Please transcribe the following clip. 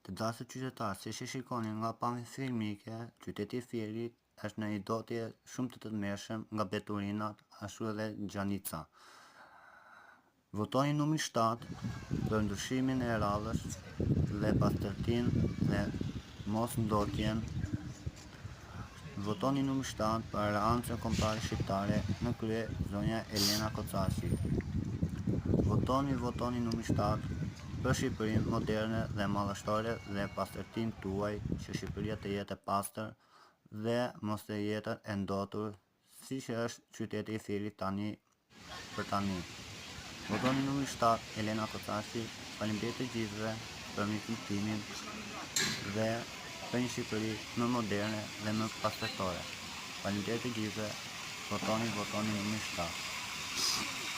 Të dashur qytetarë, siç e shikoni nga pamja filmike, qyteti i Firit është në një dotje shumë të tmerrshëm nga beturinat, ashtu edhe xhanica. Votoni numri 7 për ndryshimin e radhës dhe pastërtinë dhe mosndotjen. Votoni numri 7 për Aleancën Kombëtare Shqiptare, në krye zonja Elena Kocasi. Votoni numri 7 për Shqipërinë moderne dhe madhështore dhe pastërtinë tuaj, që Shqipëria të jetë e pastër dhe mos të jetë e ndotur, siç është qyteti i Firit për tani. Votoni numri 7 Elena Kocasi. Faleminderit të gjithëve për mirëkuptimin dhe për një Shqipëri më moderne dhe më pastërtore. Faleminderit të gjithëve. Votoni numri 7.